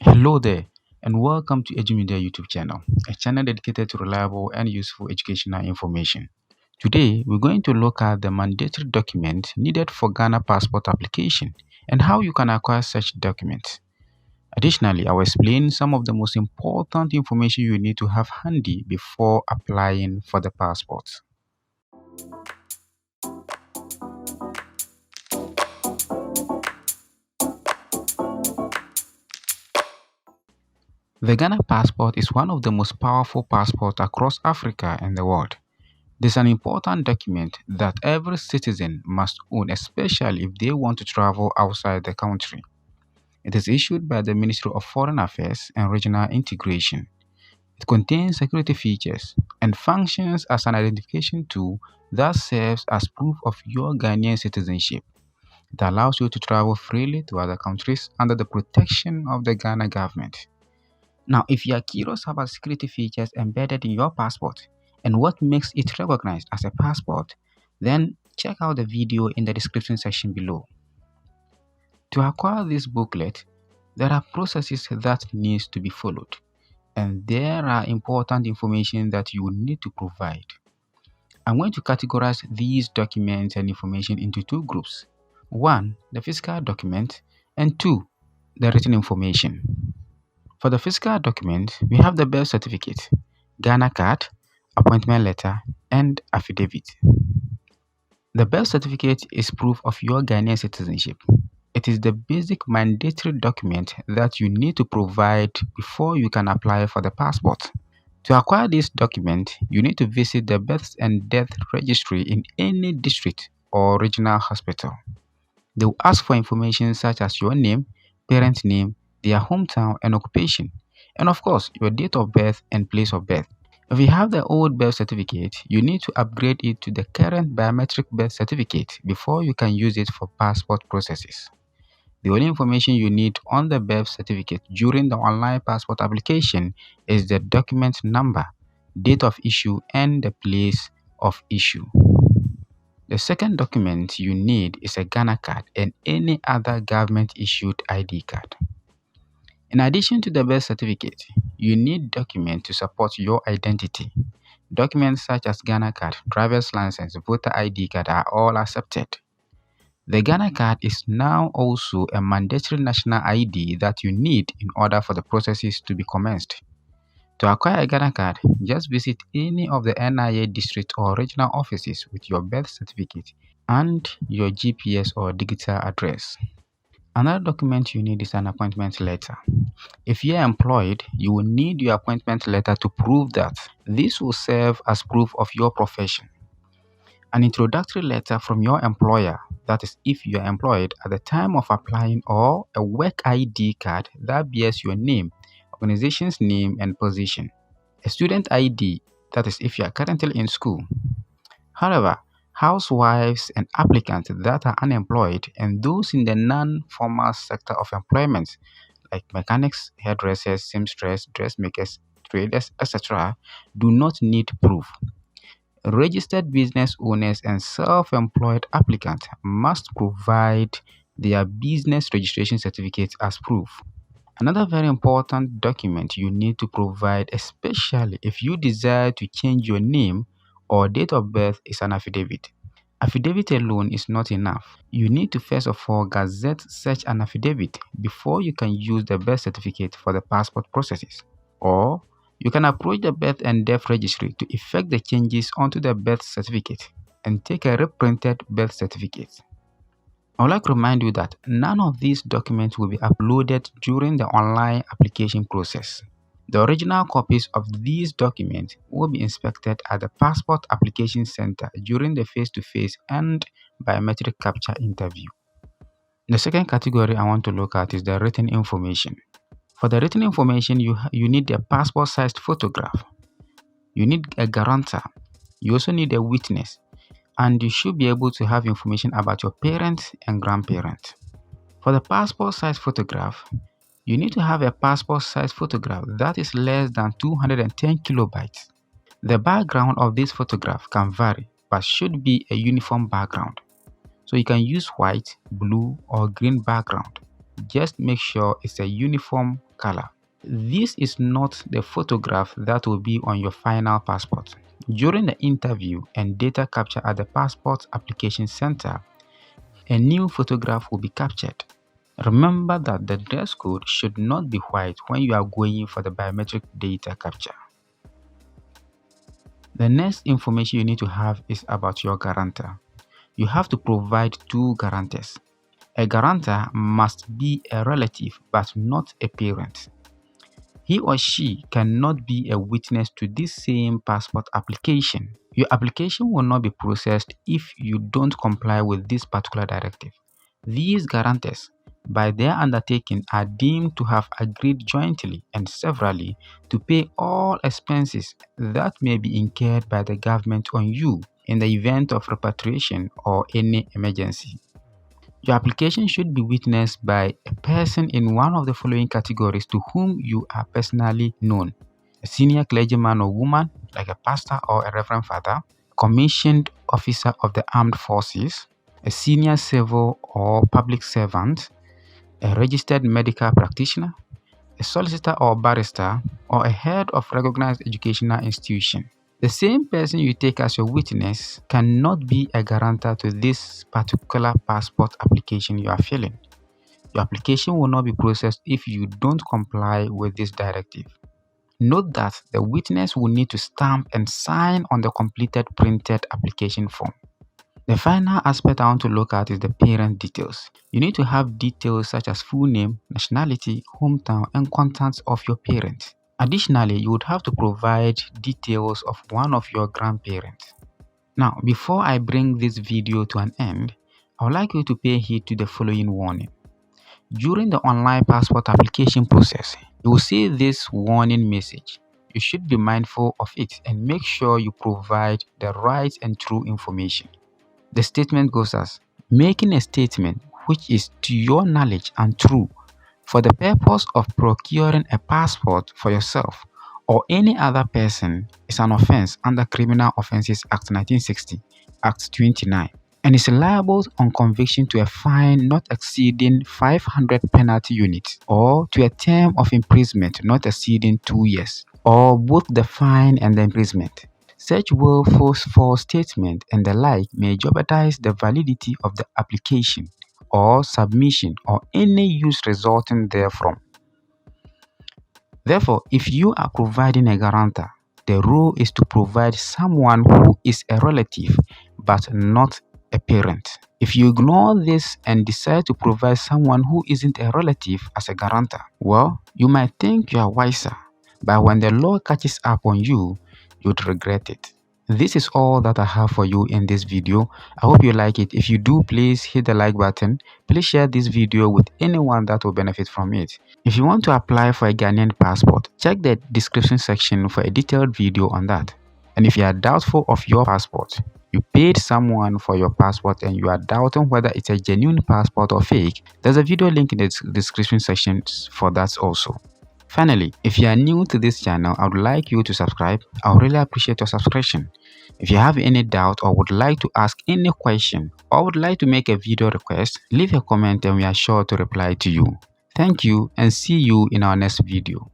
Hello there, and welcome to Edumedia YouTube channel, a channel dedicated to reliable and useful educational information. Today, we're going to look at the mandatory document needed for Ghana passport application and how you can acquire such documents. Additionally, I will explain some of the most important information you need to have handy before applying for the passport. The Ghana passport is one of the most powerful passports across Africa and the world. This is an important document that every citizen must own, especially if they want to travel outside the country. It is issued by the Ministry of Foreign Affairs and Regional Integration. It contains security features and functions as an identification tool that serves as proof of your Ghanaian citizenship. It allows you to travel freely to other countries under the protection of the Ghana government. Now, if you are curious about security features embedded in your passport and what makes it recognized as a passport, then check out the video in the description section below. To acquire this booklet, there are processes that needs to be followed, and there are important information that you will need to provide. I'm going to categorize these documents and information into two groups. One, the physical document, and two, the written information. For the physical document, we have the birth certificate, Ghana card, appointment letter, and affidavit. The birth certificate is proof of your Ghanaian citizenship. It is the basic mandatory document that you need to provide before you can apply for the passport. To acquire this document, you need to visit the birth and death registry in any district or regional hospital. They will ask for information such as your name, parent name, their hometown and occupation, and of course, your date of birth and place of birth. If you have the old birth certificate, you need to upgrade it to the current biometric birth certificate before you can use it for passport processes. The only information you need on the birth certificate during the online passport application is the document number, date of issue, and the place of issue. The second document you need is a Ghana card and any other government-issued ID card. In addition to the birth certificate, you need documents to support your identity. Documents such as Ghana card, driver's license, voter ID card are all accepted. The Ghana card is now also a mandatory national ID that you need in order for the processes to be commenced. To acquire a Ghana card, just visit any of the NIA district or regional offices with your birth certificate and your GPS or digital address. Another document you need is an appointment letter. If you are employed, you will need your appointment letter to prove that. This will serve as proof of your profession. An introductory letter from your employer, that is if you are employed at the time of applying, or a work ID card that bears your name, organization's name and position. A student ID, that is if you are currently in school. However, housewives and applicants that are unemployed and those in the non-formal sector of employment like mechanics, hairdressers, seamstress, dressmakers, traders, etc. do not need proof. Registered business owners and self-employed applicants must provide their business registration certificates as proof. Another very important document you need to provide, especially if you desire to change your name or date of birth, is an affidavit. Affidavit alone is not enough. You need to first of all gazette such an affidavit before you can use the birth certificate for the passport processes. Or you can approach the birth and death registry to effect the changes onto the birth certificate and take a reprinted birth certificate. I would like to remind you that none of these documents will be uploaded during the online application process. The original copies of these documents will be inspected at the Passport Application Center during the face-to-face and biometric capture interview. The second category I want to look at is the written information. For the written information, you need a passport-sized photograph. You need a guarantor. You also need a witness. And you should be able to have information about your parents and grandparents. For the passport-sized photograph, you need to have a passport-sized photograph that is less than 210 kilobytes. The background of this photograph can vary, but should be a uniform background. So you can use white, blue, or green background. Just make sure it's a uniform color. This is not the photograph that will be on your final passport. During the interview and data capture at the Passport Application Center, a new photograph will be captured. Remember that the dress code should not be white when you are going for the biometric data capture. The next information you need to have is about your guarantor. You have to provide 2 guarantors. A guarantor must be a relative but not a parent. He or she cannot be a witness to this same passport application. Your application will not be processed if you don't comply with this particular directive. These guarantors, by their undertaking, are deemed to have agreed jointly and severally to pay all expenses that may be incurred by the government on you in the event of repatriation or any emergency. Your application should be witnessed by a person in one of the following categories to whom you are personally known: a senior clergyman or woman, like a pastor or a reverend father, commissioned officer of the armed forces, a senior civil or public servant, a registered medical practitioner, a solicitor or barrister, or a head of recognized educational institution. The same person you take as your witness cannot be a guarantor to this particular passport application you are filling. Your application will not be processed if you don't comply with this directive. Note that the witness will need to stamp and sign on the completed printed application form. The final aspect I want to look at is the parent details. You need to have details such as full name, nationality, hometown, and contacts of your parents. Additionally, you would have to provide details of one of your grandparents. Now, before I bring this video to an end, I would like you to pay heed to the following warning. During the online passport application process, you will see this warning message. You should be mindful of it and make sure you provide the right and true information. The statement goes as: making a statement which is to your knowledge and true for the purpose of procuring a passport for yourself or any other person is an offense under Criminal Offences Act 1960, Act 29, and is liable on conviction to a fine not exceeding 500 penalty units or to a term of imprisonment not exceeding 2 years, or both the fine and the imprisonment. Such willful false statement and the like may jeopardize the validity of the application or submission or any use resulting therefrom. Therefore, if you are providing a guarantor, the rule is to provide someone who is a relative but not a parent. If you ignore this and decide to provide someone who isn't a relative as a guarantor, well, you might think you are wiser, but when the law catches up on you, you'd regret it. This is all that I have for you in this video. I hope you like it. If you do, please hit the like button. Please share this video with anyone that will benefit from it. If you want to apply for a Ghanaian passport, check the description section for a detailed video on that. And if you are doubtful of your passport, you paid someone for your passport and you are doubting whether it's a genuine passport or fake, there's a video link in the description section for that also. Finally, if you are new to this channel, I would like you to subscribe. I would really appreciate your subscription. If you have any doubt or would like to ask any question or would like to make a video request, leave a comment and we are sure to reply to you. Thank you and see you in our next video.